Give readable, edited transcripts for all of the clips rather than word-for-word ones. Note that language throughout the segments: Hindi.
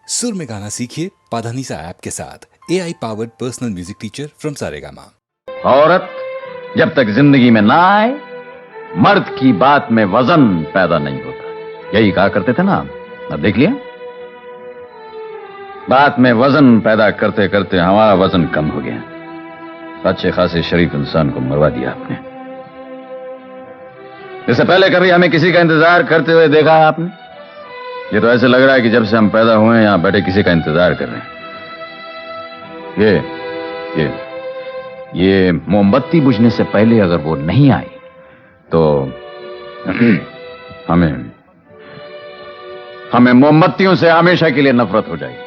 सुर में गाना सीखिए पाधानीसा ऐप के साथ। AI powered personal music teacher from Saregama. औरत जब तक जिंदगी में ना आए, मर्द की बात में वजन पैदा नहीं होता, यही कहा करते थे ना। अब देख लिया, बात में वजन पैदा करते करते हमारा वजन कम हो गया। अच्छे खासे शरीफ इंसान को मरवा दिया आपने। इससे पहले कभी हमें किसी का इंतजार करते हुए देखा है आपने? ये तो ऐसे लग रहा है कि जब से हम पैदा हुए हैं यहां बैठे किसी का इंतजार कर रहे हैं। ये मोमबत्ती बुझने से पहले अगर वो नहीं आई तो हमें मोमबत्तियों से हमेशा के लिए नफरत हो जाएगी।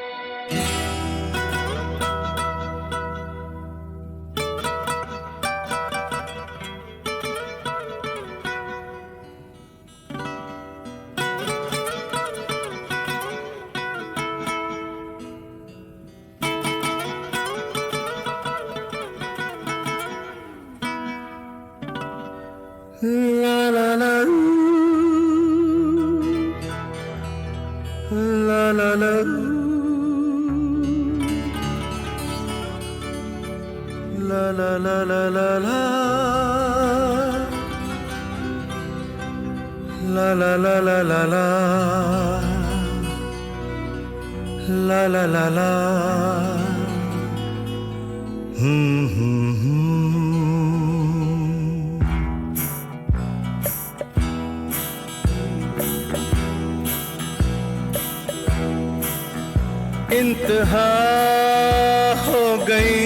La la la, la la la, la la la la la la, la la la la la la, la la la la, इंतहा हो गई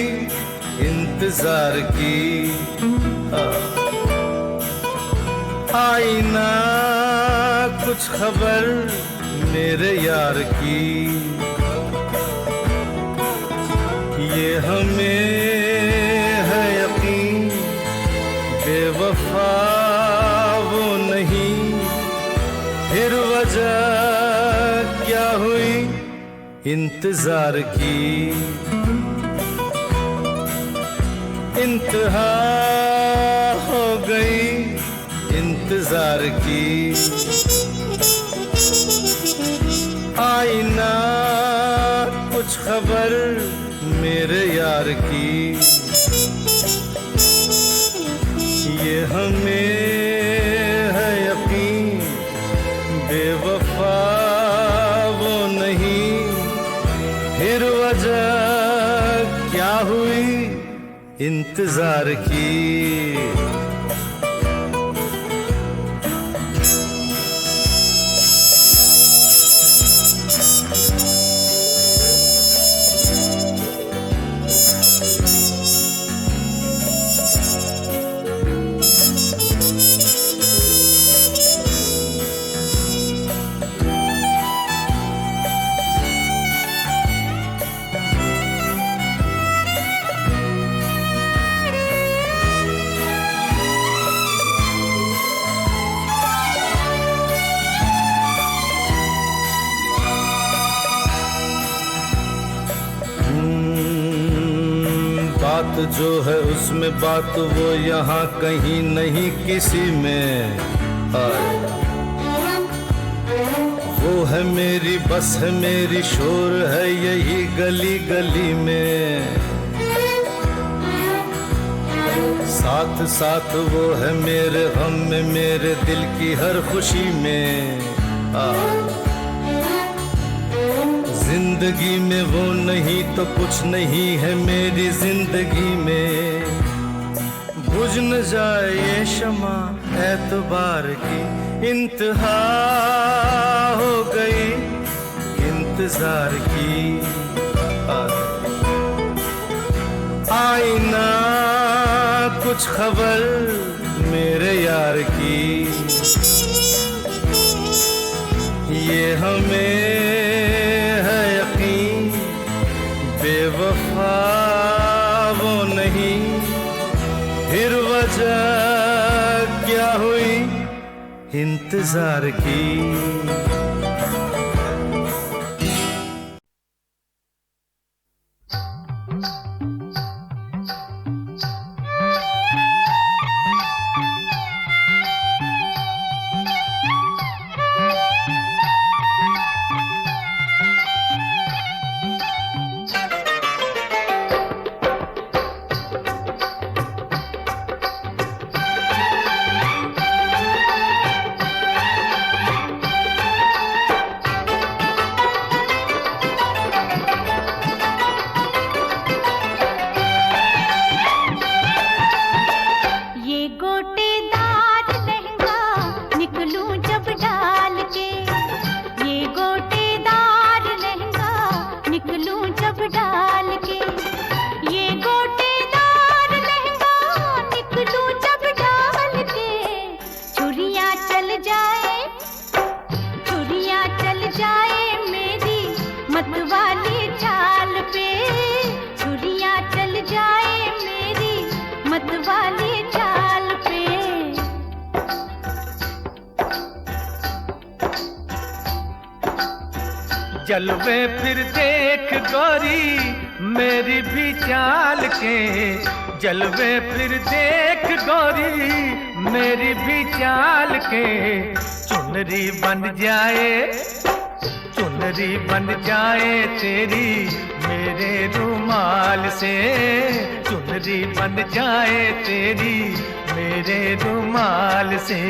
इंतजार की, आई ना कुछ खबर मेरे यार की। ये हमें है यकीन बेवफा वो नहीं, फिर वजह क्या हुई इंतजार की। इंतहा हो गई इंतजार की, आई ना कुछ खबर मेरे यार की। ये हमें है यकीन बेवफा वो नहीं, फिर वजह क्या हुई इंतजार की। बात जो है उसमें बात वो यहाँ कहीं नहीं किसी में। वो है मेरी बस है मेरी शोर है यही गली गली में। साथ साथ वो है मेरे गम में मेरे दिल की हर खुशी में। जिंदगी में वो नहीं तो कुछ नहीं है मेरी जिंदगी में। बुझ न जाए ये शमा एतबार की, इंतहा हो गई इंतजार की। आई ना कुछ खबर मेरे यार की। ये हमें बेवफा वो नहीं, फिर वजह क्या हुई इंतजार की। जलवे फिर देख गोरी मेरी भी चाल के, जलवे फिर देख गोरी मेरी भी चाल के। चुनरी बन जाए, चुनरी बन जाए तेरी मेरे रुमाल से, चुनरी बन जाए तेरी मेरे रुमाल से।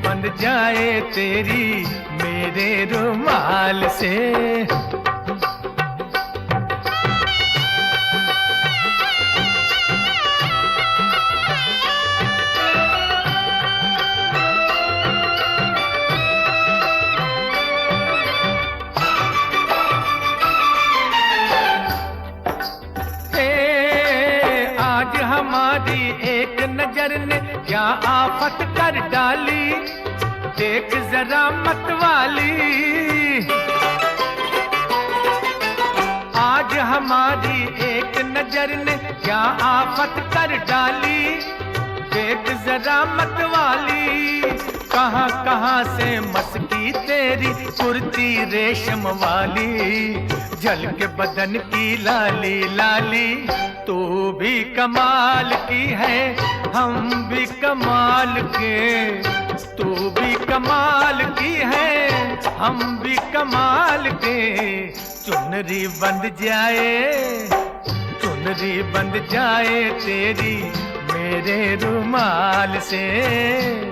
बन जाए तेरी मेरे रुमाल से। आज हमारी एक नजर ने क्या आफत कर डाली, देख जरा मत वाली। आज हमारी एक नजर ने क्या आफत कर डाली, देख जरा मत वाली। कहां कहां से मस्की तेरी कुर्ती रेशम वाली, जल के बदन की लाली लाली। तू भी कमाल की है हम भी कमाल के, तू भी कमाल की है हम भी कमाल के। चुनरी बंध जाए, चुनरी बंध जाए तेरी मेरे रुमाल से।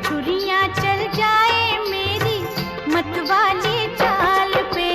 छुरियां चल जाए मेरी मतवाली चाल पे।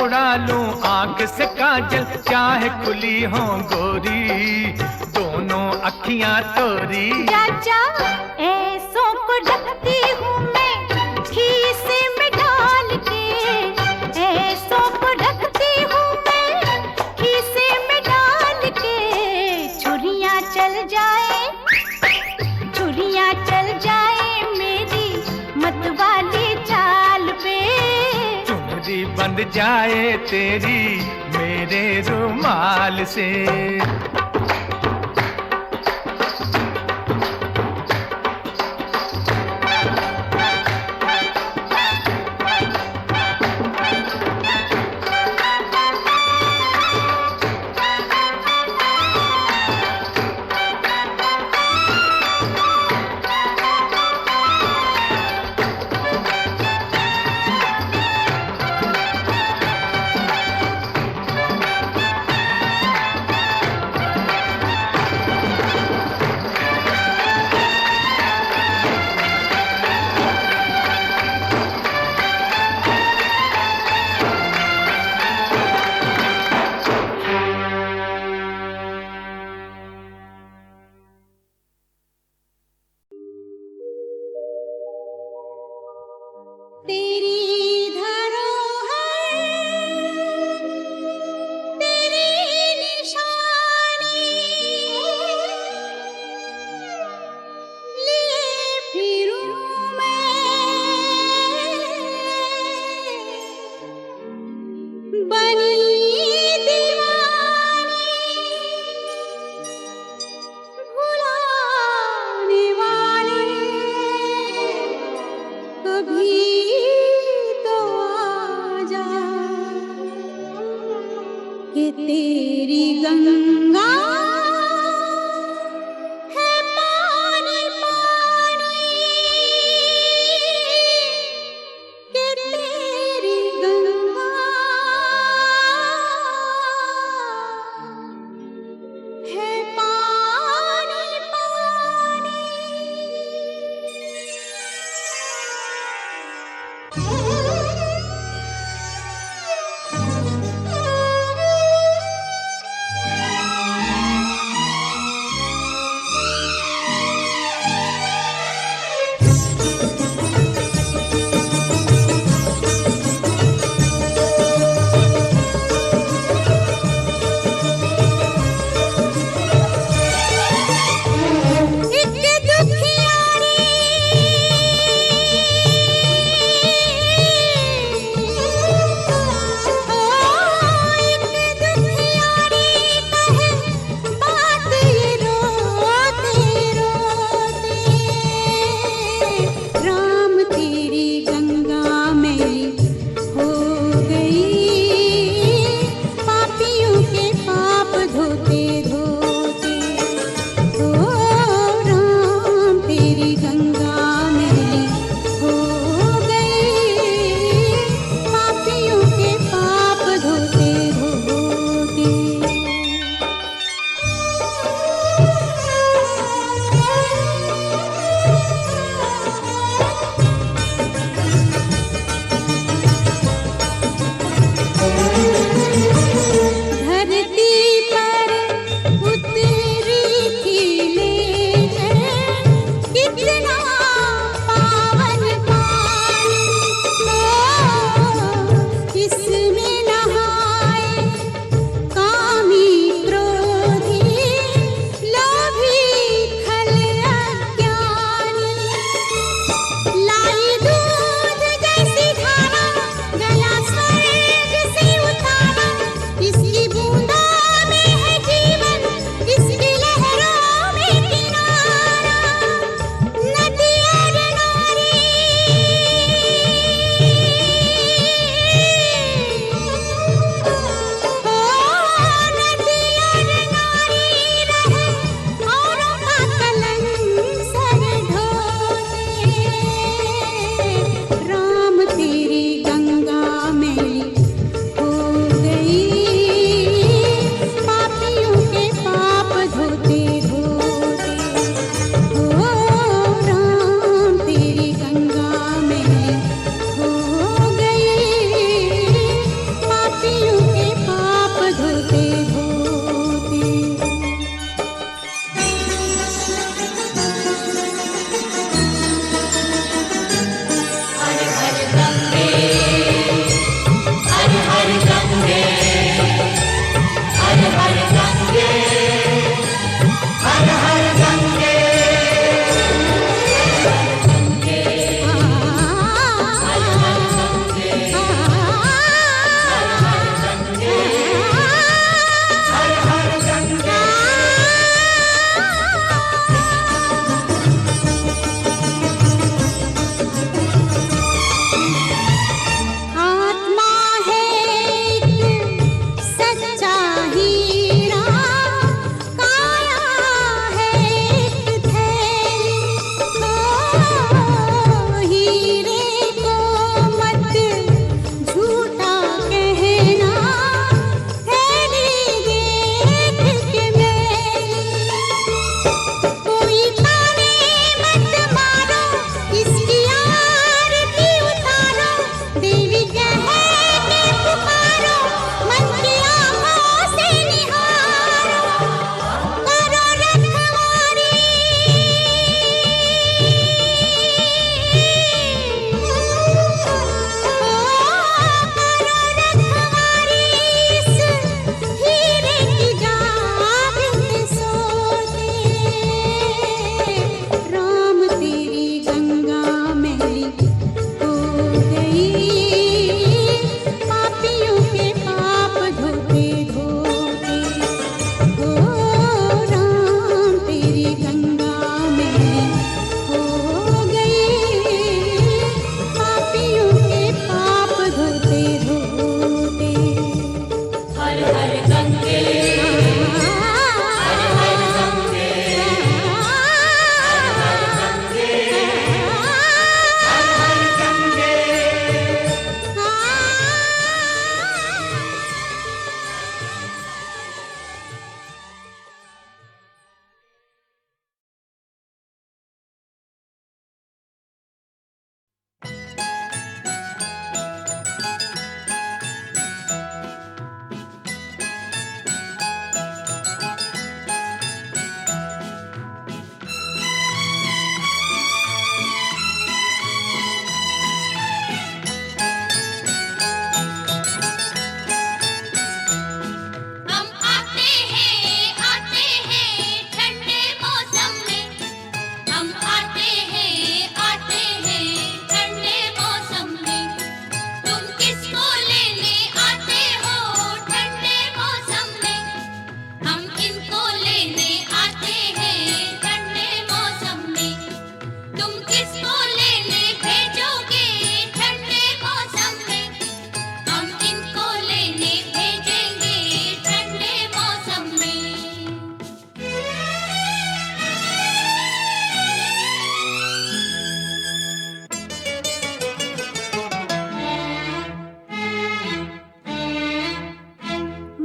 उड़ा लूं आंख से काजल चाहे खुली हो गोरी, दोनों अखियां तोरी। चाचा ऐसों को रखती हूँ मैं खीसे में डाल के, ऐसों को रखती हूँ मैं खीसे में डाल के। छुरियां चल जाए, छुरियां चल जाए मेरी मतवाली चाल पे। चुनरी बंध जाए तेरी मेरे रुमाल से। बनी दीवानी भुलाने वाले कभी तो आ जा कि तेरी गंगा है पानी पानी कि तेरी गंगा है पानी पानी।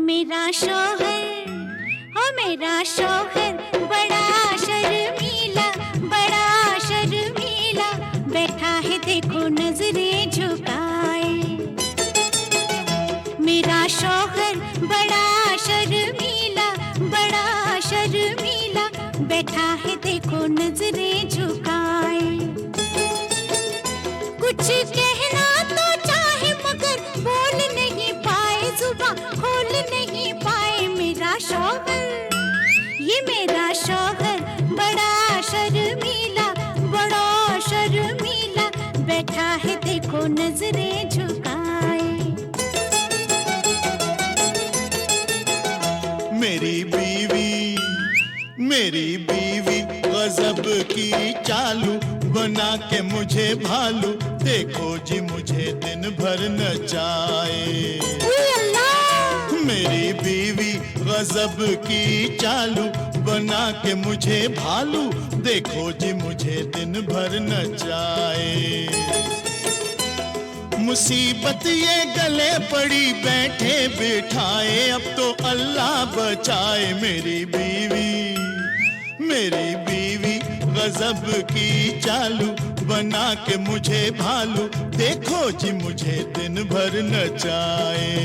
मेरा शौहर, हो मेरा शौहर बड़ा शर्मीला, बड़ा शर्मीला, बैठा है देखो नजरें झुकाए। मेरा शौहर बड़ा शर्मीला, बड़ा शर्मीला, बैठा है देखो नजरें झुकाए। कुछ कहना तो चाहे मगर बोल नहीं पाए, जुबां खोल नहीं पाए। मेरा शौहर, ये मेरा शौहर बड़ा शर्मीला, बड़ा शर्मीला, बैठा है देखो नजरें झुकाए। मेरी बीवी गजब की चालू, बना के मुझे भालू, देखो जी मुझे दिन भर नचाए। मेरी बीवी गजब की चालू, बना के मुझे भालू, देखो जी मुझे दिन भर नचाए। मुसीबत ये गले पड़ी बैठे बिठाए, अब तो अल्लाह बचाए। मेरी बीवी गजब की चालू, बना के मुझे भालू, देखो जी मुझे दिन भर नचाए।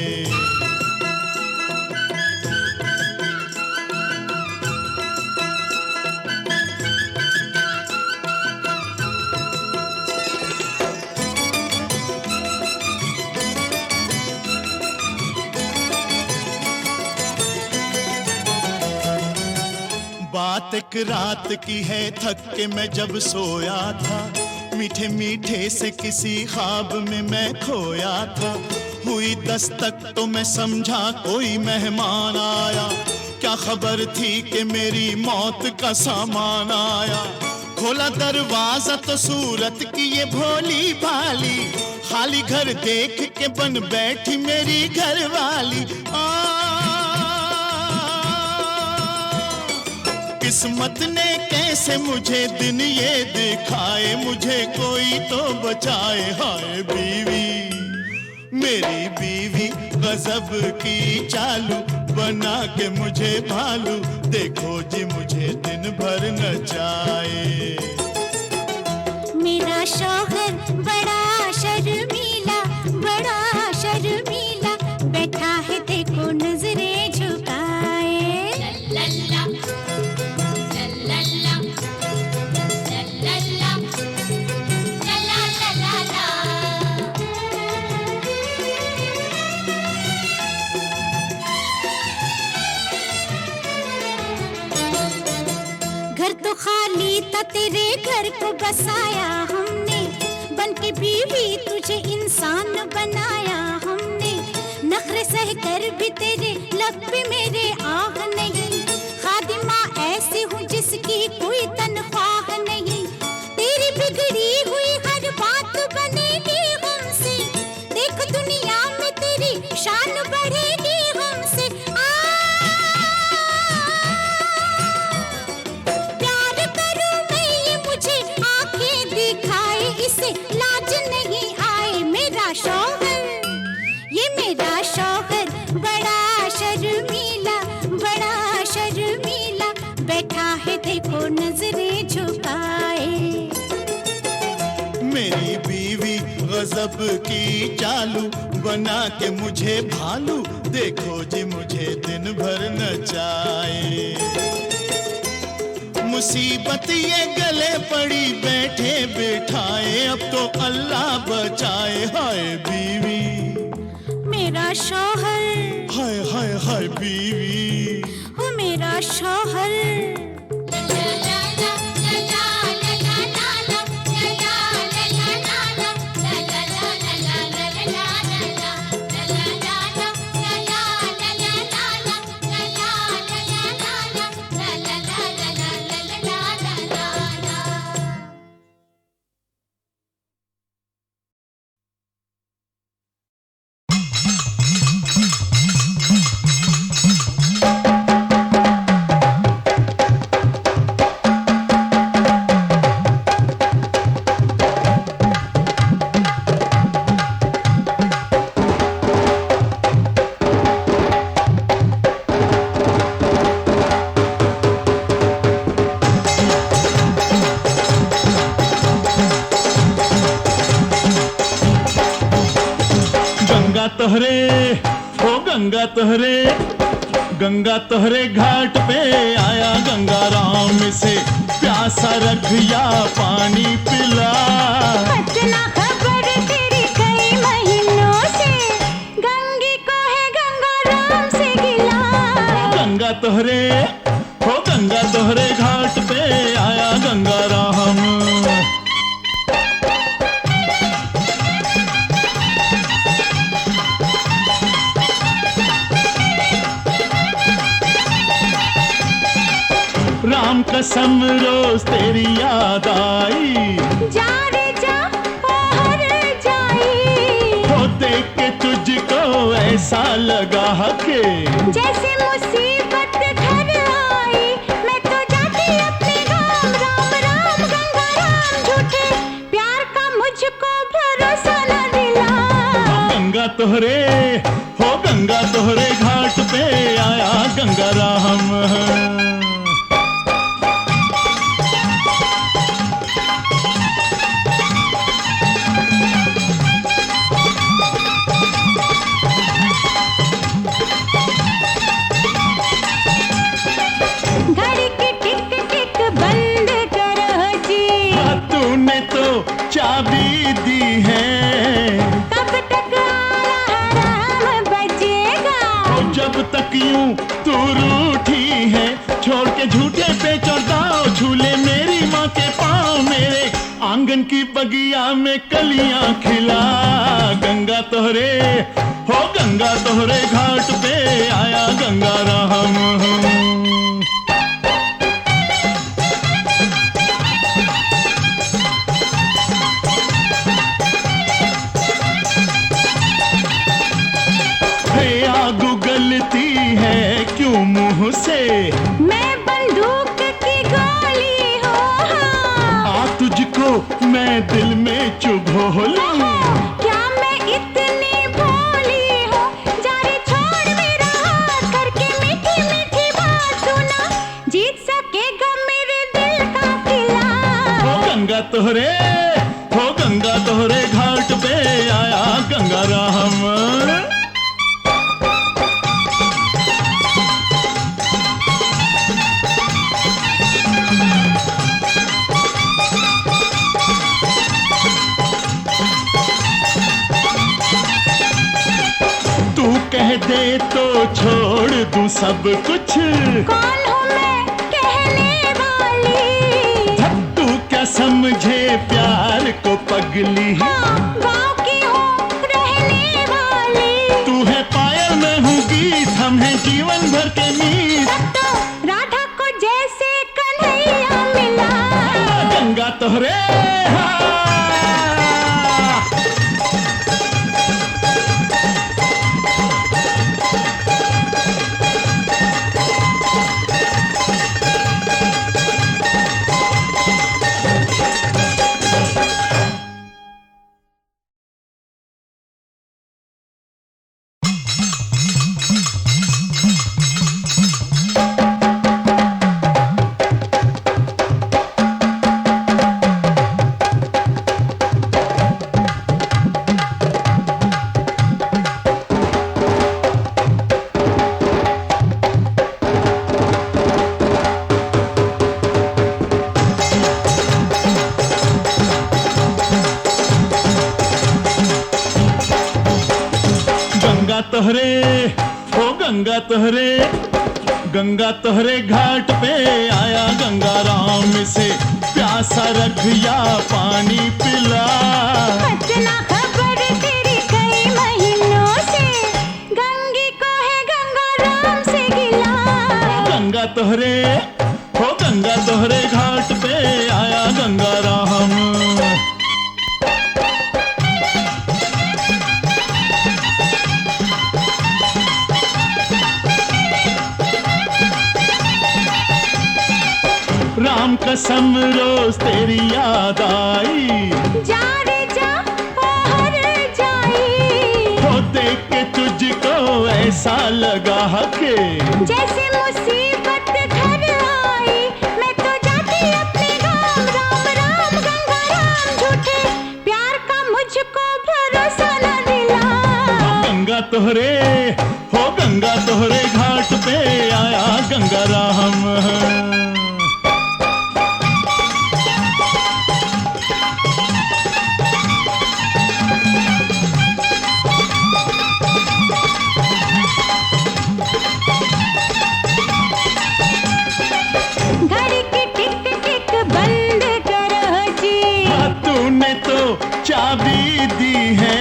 बात एक रात की है, थक के मैं जब सोया था, मीठे मीठे से किसी ख्वाब में मैं खोया था। हुई दस्तक तो मैं समझा कोई मेहमान आया, क्या खबर थी कि मेरी मौत का सामान आया। खोला दरवाजा तो सूरत की ये भोली भाली, खाली घर देख के बन बैठी मेरी घरवाली। किस्मत ने कैसे मुझे दिन ये दिखाए, मुझे कोई तो बचाए। हाय बीवी, मेरी बीवी गजब की चालू, बना के मुझे भालू, देखो जी मुझे दिन भर नचाए। मेरा शौहर बड़ा शर्मीला, बड़ा शर्मीला, बैठा है देखो नजरें झुकाए। लल्ला, लल्ला, लल्ला, लल्ला, घर तो खाली था, तेरे घर को बसाया हमने, बन के बीवी तुझे इंसान बनाया हमने। नखरे सह कर भी तेरे लब पे मेरे आह नहीं, खादिमा ऐसी हूँ जिसकी कोई तनख्वाह नहीं। तेरी बिगड़ी हुई हर बात बनेगी हमसे, देख दुनिया में तेरी शान बढ़ेगी हमसे। प्यार करूं मैं ये मुझे आंखें दिखाए, इसे लाज नहीं आए। मेरा शौहर, ये मेरा शौहर बड़ा शर्मीला, बड़ा शर्मीला, बैठा है देखो नजरें झुकाए। मेरी बीवी गजब की चालू, बना के मुझे भालू, देखो जी मुझे दिन भर नचाए। मुसीबत ये गले पड़ी बैठे बिठाए, अब तो अल्लाह बचाए। हाय बीवी, मेरा शौहर, हाय हाय हाय बीवी, हो मेरा शौहर। गंगा तोहरे ओ गंगा तोहरे, गंगा तोहरे घाट पे आया गंगा राम से प्यासा रखिया पानी पिला। इतना खबर तेरी कई महीनों से, गंगी को है गंगा राम से गिला। गंगा तोहरे हो गंगा तोहरे घाट पे आया गंगा राम। राम कसम रोज तेरी याद आई, जा रे जा ओ हर जाई। हो देख के तुझको ऐसा लगा के जैसे मुसीबत घर आई, मैं तो जाती अपने गाँव। राम राम गंगा राम, झूठे प्यार का मुझको भरोसा न दिला। गंगा तोहरे हो गंगा तोहरे घाट पे आया गंगा राम। घड़ी की टिक टिक बंद करो जी, तूने तो चाबी दी है, कब तक आराम बजेगा। और जब तक यूं तू रूठी है, छोड़ के झूठे पे चढ़ाओ झूले मेरी माँ के पाँव। मेरे आंगन की बगिया में कलियां खिला। गंगा तोहरे हो गंगा तोहरे घाट पे आया गंगा राम। गलती है क्यों मुंह से, मैं बंदूक की गोली हो। आ तुझको मैं दिल में चुभो लूं। क्या मैं इतनी भोली हूँ, जा रे छोड़ मेरा हाथ, करके मीठी मीठी बात सुना, जीत सकेगा मेरे दिल का किला। हो गंगा तोहरे हो गंगा तोहरे घाट पे आया गंगा राम। कह दे तो छोड़ दूं सब कुछ, कौन हूँ मैं कहने वाली। तू क्या समझे प्यार को पगली, हाँ, गाँव की हूँ रहने वाली। तू है पायल मैं हूँ गीत, हम हैं जीवन भर के मीत। तब तो राधा को जैसे कन्हैया मिला। गंगा तोहरे तोहरे ओ गंगा तोहरे, गंगा तोहरे घाट पे आया गंगा राम से प्यासा रखिया पानी पिला। इतना खबर तेरी कई महीनों से, गंगी को है गंगा राम से गिला। गंगा तोहरे हो गंगा तोहरे घाट पे आया गंगा राम। राम कसम रोज तेरी याद आई, जा रे जा ओ हर जाई। हो देख के तुझको ऐसा लगा के जैसे मुसीबत घर आई, मैं तो जाती अपने गाँव। राम राम गंगा राम, झूठे प्यार का मुझको भरोसा न दिला। गंगा तोहरे हो गंगा तोहरे घाट पे आया गंगा राम। घड़ी की टिक टिक बंद करो जी, तूने तो चाबी दी है,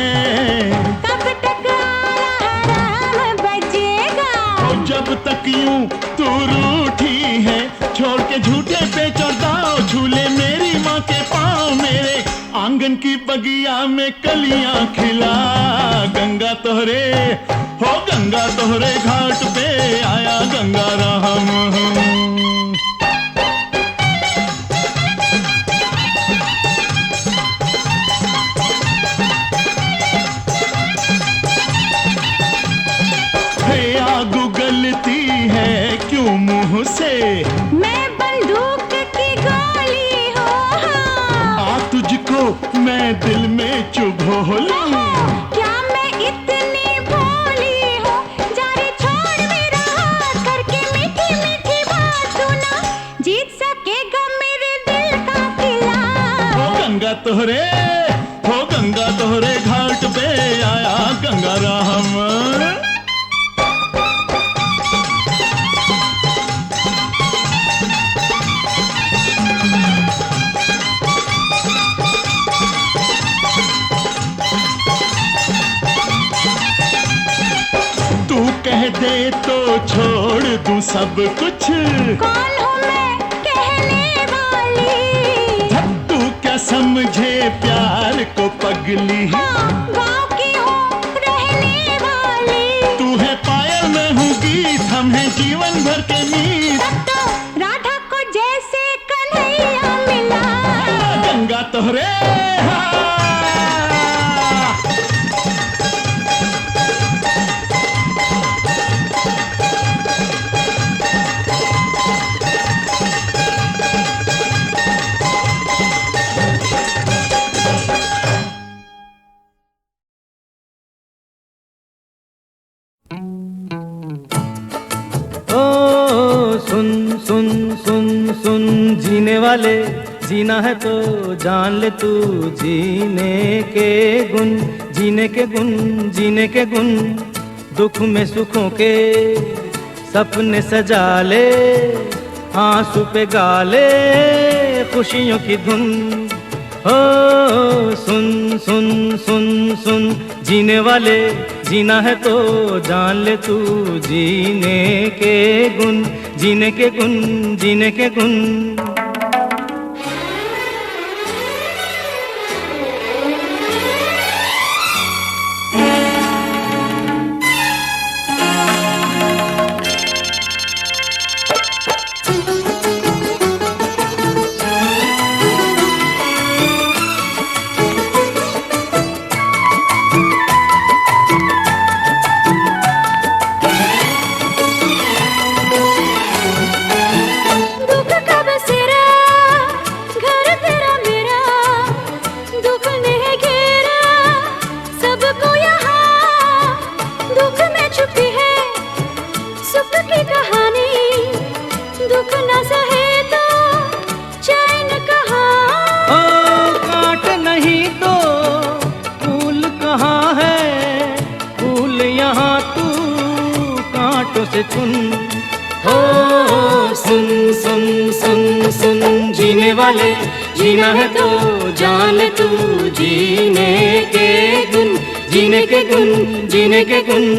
कब तक आराम बजेगा? और जब तक यूं तू रूठी है, छोड़ के झूठे पे चढ़ाओ, झूले मेरी माँ के पाँव, मेरे आंगन की बगिया में कलियां खिला। गंगा तोहरे हो गंगा तोहरे घाट पे आया गंगा राम। गलती है क्यों मुंह से, मैं बंदूक की गोली हो, आ तुझको मैं दिल में चुभो लूं। क्या मैं इतनी भोली हूँ? जारे छोड़ मेरा हाथ, करके मीठी मीठी बात सुना, जीत सकेगा मेरे दिल का किला। हो गंगा तोहरे घाट पे आया गंगा राम। कह दे तो छोड़ दूं सब कुछ, कौन हूँ मैं कहने वाली? तू क्या समझे प्यार को पगली, हाँ, गाँव की हूँ रहने वाली। तू है पायल मैं हूँ गीत, हम हैं जीवन भर के मीत। तब तो राधा को जैसे कन्हैया मिला। गंगा तोहरे सुन जीने वाले, जीना है तो जान ले तू जीने के गुण, जीने के गुण, जीने के गुण। दुख में सुखों के सपने सजा ले, आंसू पे गा ले खुशियों की धुन। हो सुन सुन सुन सुन जीने वाले, जीना है तो जान ले तू जीने के गुण, जीने के गुण, जीने के गुण। से चुन। हो सुन सुन सुन सुन जीने वाले, जीना है तो जान ले तू जीने के गुण, जीने के गुण, जीने के गुण।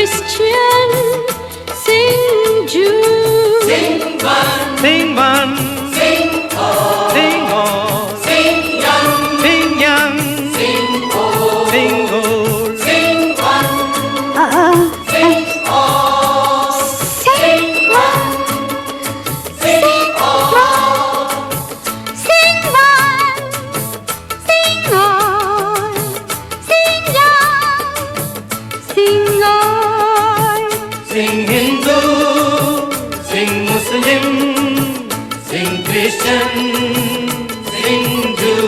Christian, sing Jew, Sing one, sing one, sing all, sing all, sing young, sing young, sing old, sing old, sing one, sing all, sing one, sing all, sing one, sing all, sing young, sing old. sing Hindu, sing Muslim, sing Christian, sing Jew.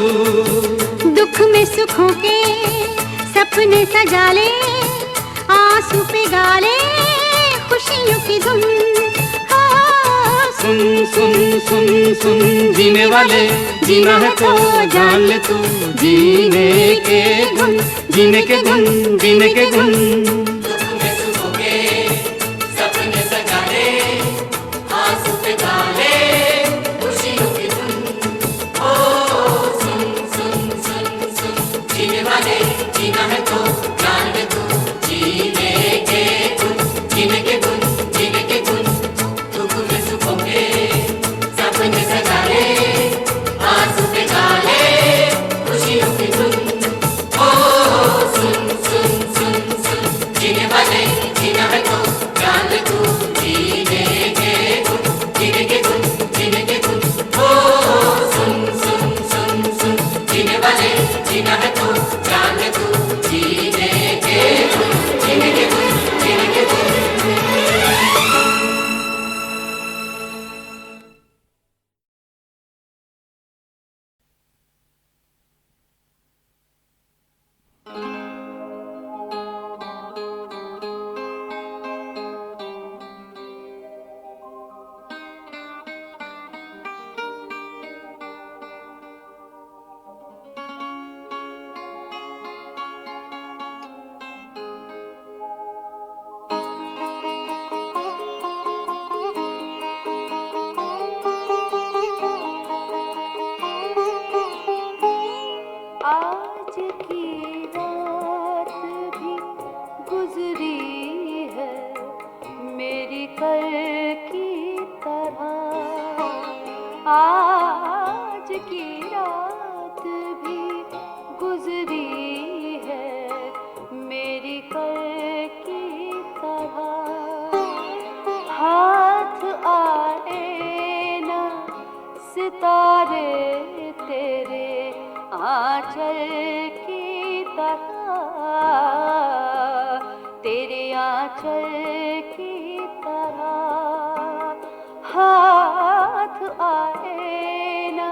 दुख में सुखों के सपने सजा ले, आंसू पे गाले खुशियों की धुन। हाँ, सुन सुन सुन सुन जीने वाले, जीना है तो जान ले तू, जीने के गुण, जीने के गुण, जीने के गुण। आज की रात भी गुजरी है मेरी कल की तरह। आज की रात भी गुजरी है मेरी कल की तरह। हाथ आए ना सितारे तेरे आंचल की तरह, तेरे आंचल की तरह। हाथ आए ना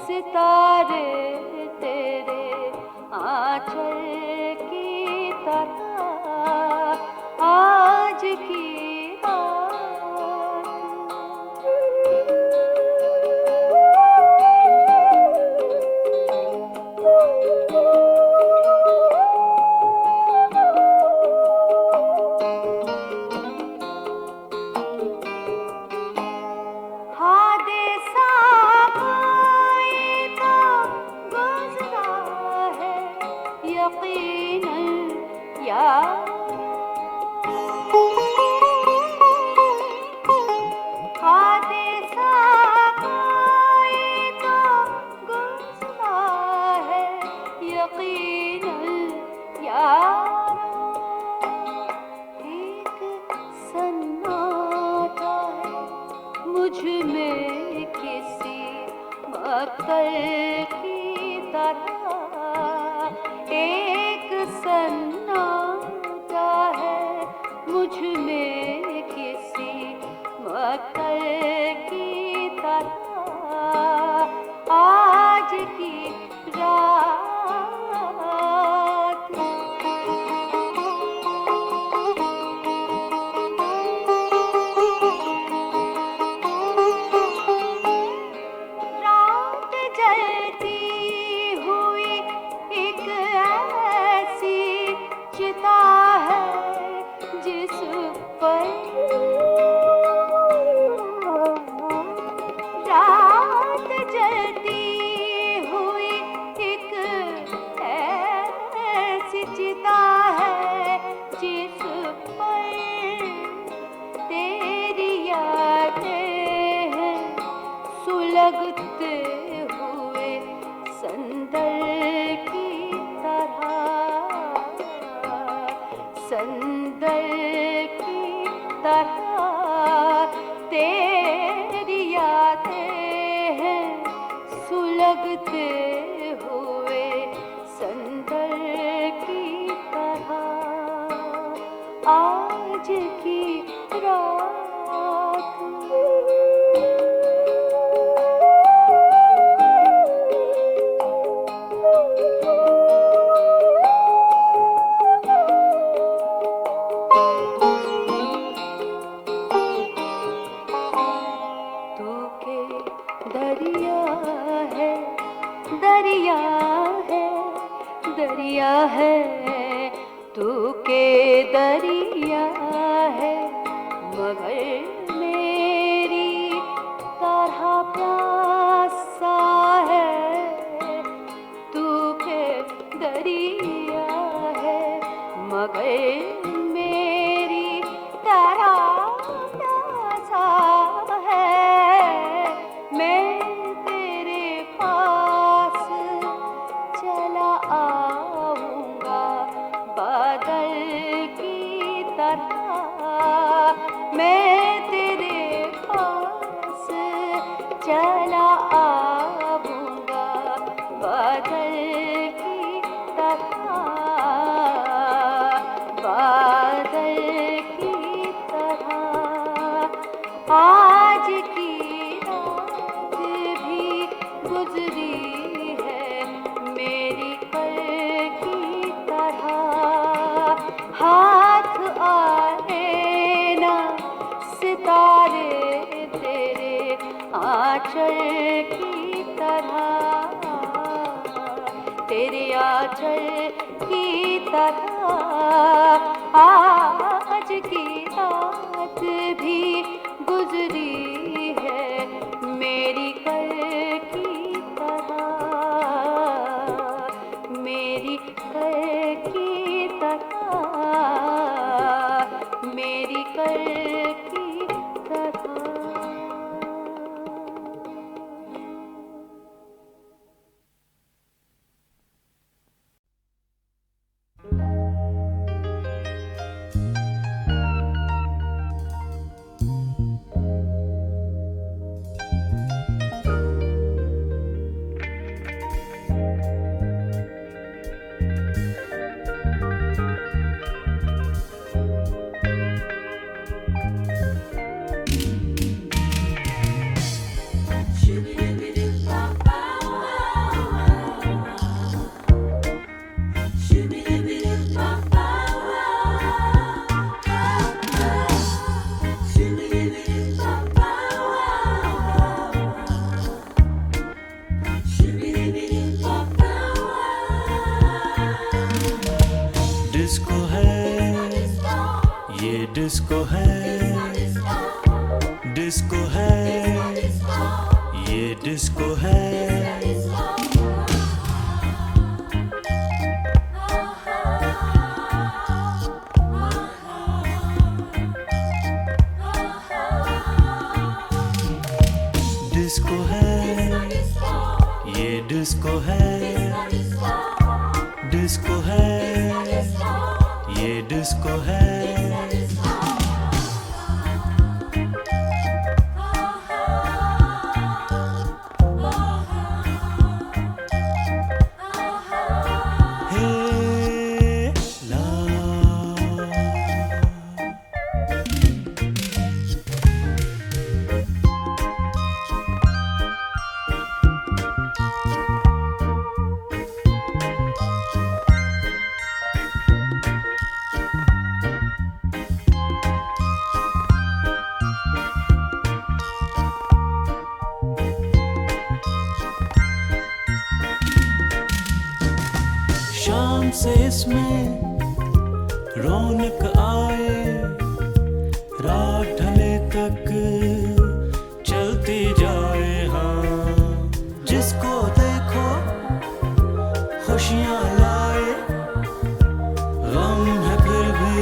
सितारे तेरे आंचल की तरह। आज की यकीनन यार सुलगते हुए संदल की तरह, संदल की तरह तेरी यादें हैं सुलगते हुए संदल की तरह। आज की रात दरिया है, तू के दरिया है, मगर मेरी तरह प्यासा है। तू के दरिया है, मगर मेरी तरह प्यासा है। मैं तेरे पास चला आऊंगा बादल की तरह। मैं तेरे पास चला आऊंगा बादल की तरह, बादल की तरह। आज की रात भी गुजरी है मेरी कल की तरह। हाथ आए ना सितारे तेरे आंचल की तरह, तेरे आंचल की तरह। आज की रात भी गुजरी है मेरी कल की तरह, मेरी कल की तरह, मेरी कल की तरह। डिस्को है, ये डिस्को है, डिस्को है, ये डिस्को है। डिस्को है, ये डिस्को है, डिस्को है, ये डिस्को है। हे ला शाम से इसमें रौनक आए, रात ढले तक चलती जाए। हाँ, जिसको देखो खुशियाँ लाए, गम है फिर भी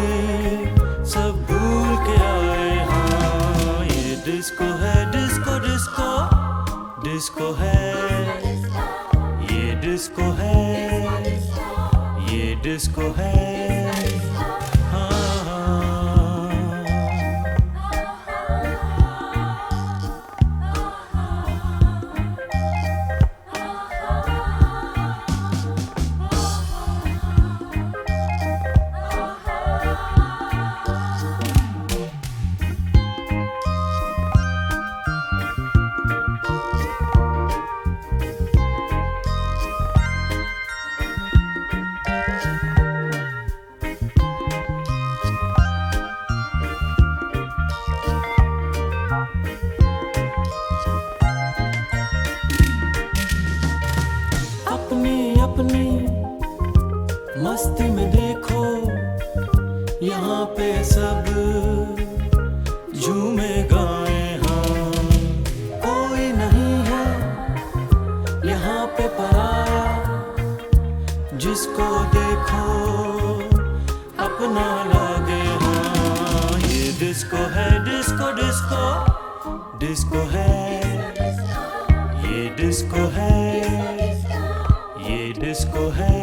सब भूल के आए। हाँ, ये डिस्को है, डिस्को डिस्को डिस्को है, ये डिस्को है, ये डिस्को है। अपनी मस्ती में देखो, यहाँ पे सब झूमे गाए हाँ। कोई नहीं है यहाँ पे पराया, जिसको देखो अपना लगे हाँ। ये डिस्को है, डिस्को डिस्को डिस्को है, ये डिस्को है, ये डिस्को है।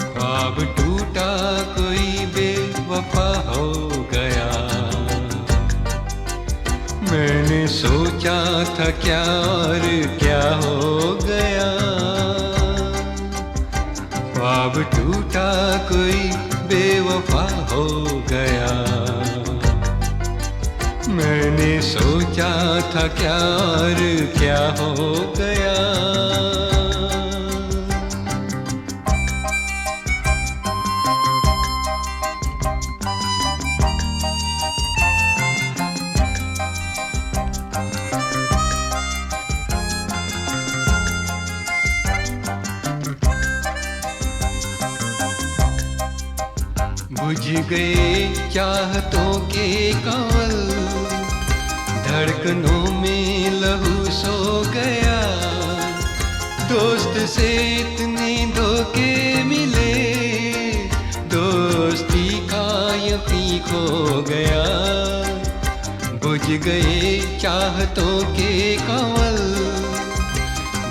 ख्वाब टूटा कोई बेवफा हो गया, मैंने सोचा था क्या और क्या हो गया। ख्वाब टूटा कोई बेवफा हो गया, मैंने सोचा था क्या और क्या हो गया। बुझ गए चाहतों के कंवल, धड़कनों में लहू सो गया। दोस्त से इतने धोखे मिले, दोस्ती का यकीन खो गया। बुझ गए चाहतों के कंवल,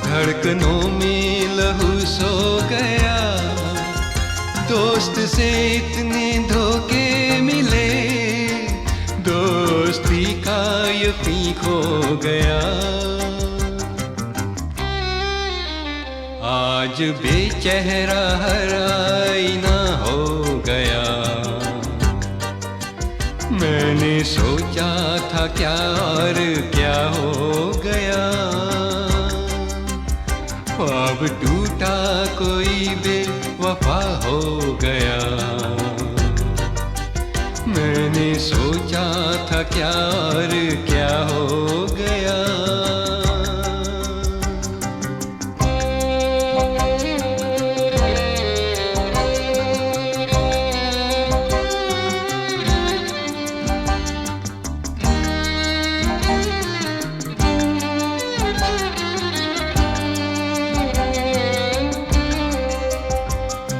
धड़कनों में लहू सो गया। दोस्त से इतने धोखे मिले, दोस्ती का यकीन खो गया। आज बेचेहरा हर आईना हो गया, मैंने सोचा था क्या और क्या हो गया। ख्वाब टूटा कोई बेवफा हो गया, मैंने सोचा था क्या और क्या हो गया।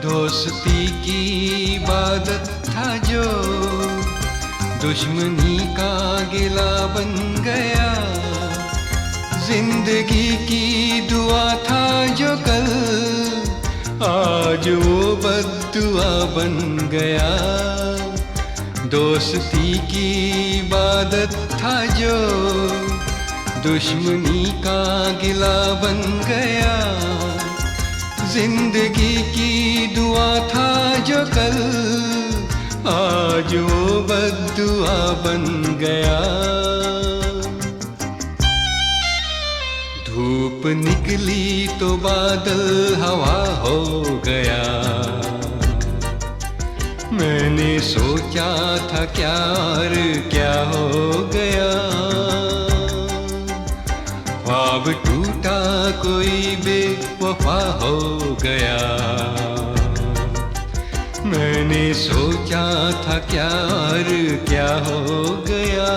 दोस्ती की इबादत था जो दुश्मनी का गिला बन गया। जिंदगी की दुआ था जो कल, आज वो बद्दुआ बन गया। दोस्ती की इबादत था जो दुश्मनी का गिला बन गया। जिंदगी की दुआ था जो कल, आज वो बद्दुआ बन गया। धूप निकली तो बादल हवा हो गया। मैंने सोचा था क्या और क्या हो गया। ख्वाब टूटा कोई बेवफा हो गया। मैंने सोचा था क्या और क्या हो गया।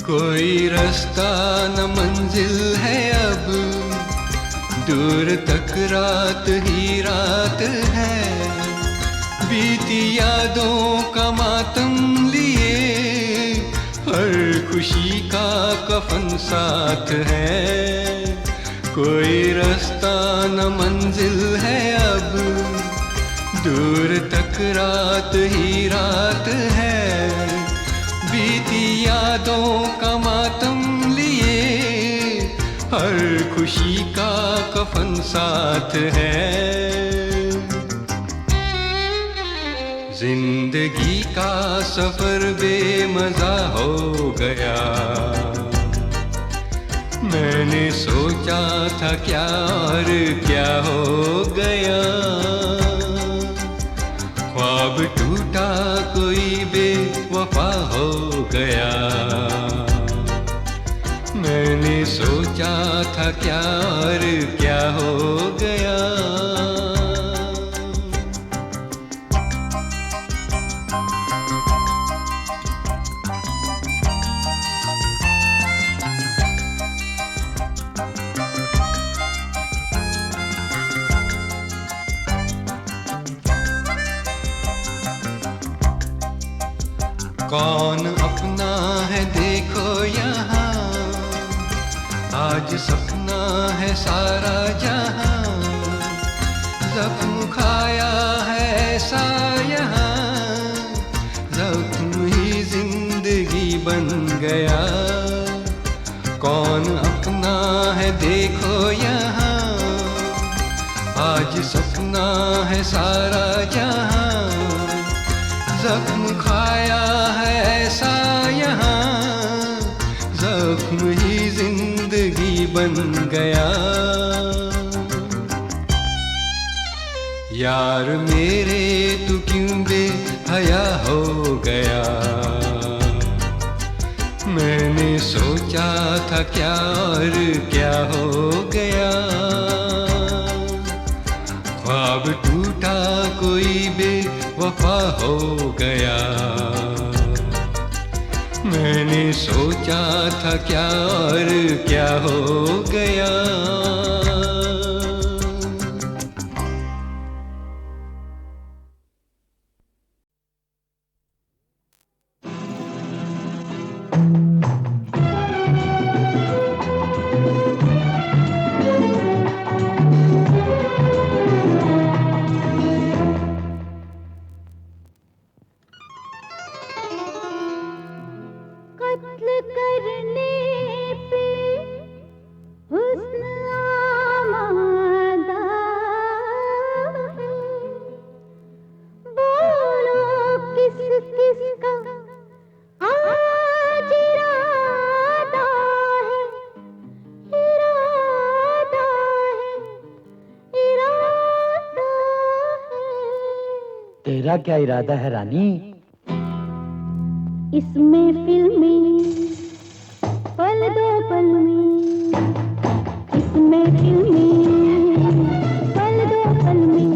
कोई रास्ता न मंजिल है अब, दूर तक रात ही रात है। बीती यादों का मातम लिए, हर खुशी का कफन साथ है। कोई रास्ता न मंजिल है अब, दूर तक रात ही रात है। बीती यादों का मातम लिए, हर खुशी का कफन साथ है। जिंदगी का सफर बेमजा हो गया। मैंने सोचा था क्या और क्या हो गया। ख्वाब टूटा कोई बेवफा हो गया। मैंने सोचा था क्या और क्या हो गया। कौन अपना है देखो यहाँ, आज सपना है सारा जहाँ। जख्म खाया है ऐसा यहाँ, जख्म ही जिंदगी बन गया। कौन अपना है देखो यहाँ, आज सपना है सारा जहाँ। जख्म खाया है ऐसा यहाँ, जख्म ही जिंदगी बन गया। यार मेरे तू क्यों बेहया हो गया। मैंने सोचा था क्या और क्या हो गया। ख्वाब टूटा कोई बेवफा हो गया। मैंने सोचा था क्या और क्या हो गया। तेरा क्या इरादा है रानी? इसमें फिल्मी पल दो पल में, इसमें फिल्मी पल दो पल में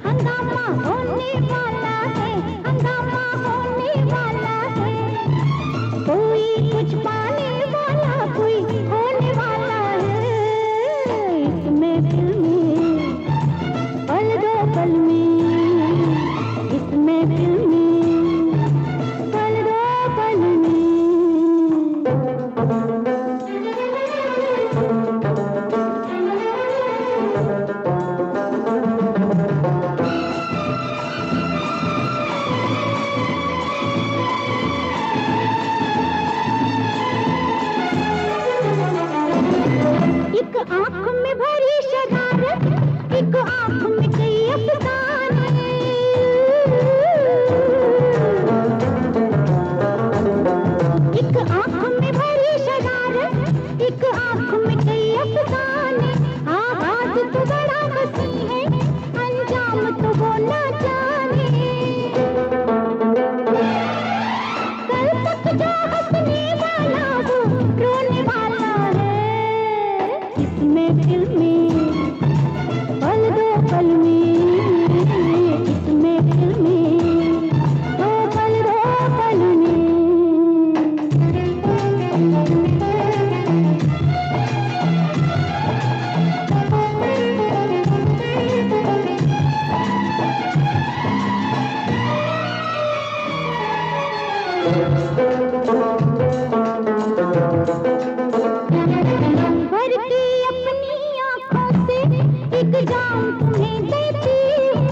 हंगामा होने वाला है, हंगामा होने वाला है। कोई कुछ पाने वाला, कोई होने वाला है। इसमें फिल्मी एक आंख में भरी शरारत, एक आंख में कई अफसाने। एक आंख में भरी शरारत, एक आंख में कई अफसाने। आवाज तो बड़ा हंसी है, अंजाम तो वो ना जाने। कल तक जो हंसने वाला वो रोने वाला है। इसमें फिल्मी पल दो पल में, इसमें फिल्मी दो पल में। भर के अपनी आंखों से एक जाम तुम्हें देती हूँ।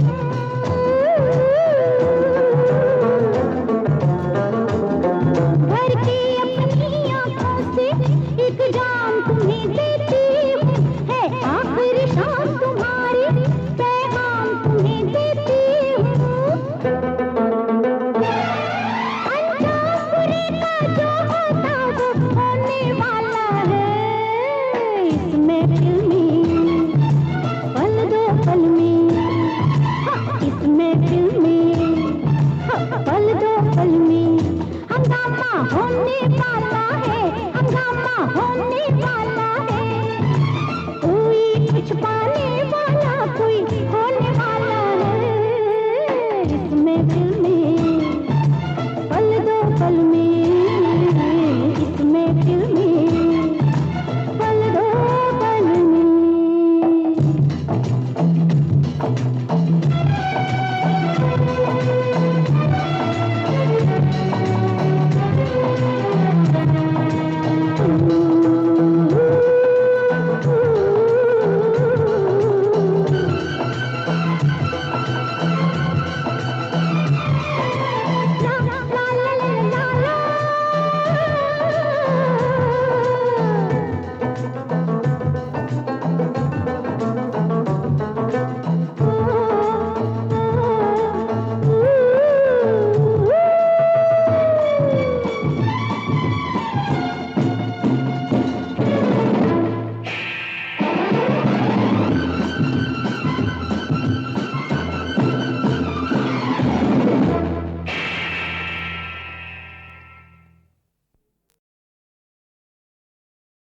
भर के अपनी आंखों से एक जाम तुम्हें देती हूँ। है आखिरी शाम तुम्हारी, पैगाम तुम्हें देती हूँ। अंजाम बुरे का जो होता वो होने वाला है। इसमें फिल्मी पल दो पल में, हाँ, इसमें फिल्मी पल दो पल में। हंगामा होने वाला है, हंगामा होने वाला है। कोई कुछ पाने वाला, कोई होने वाला है। इसमें फिल्मी पल दो पल में, इसमें फिल्मी पल दो पल में।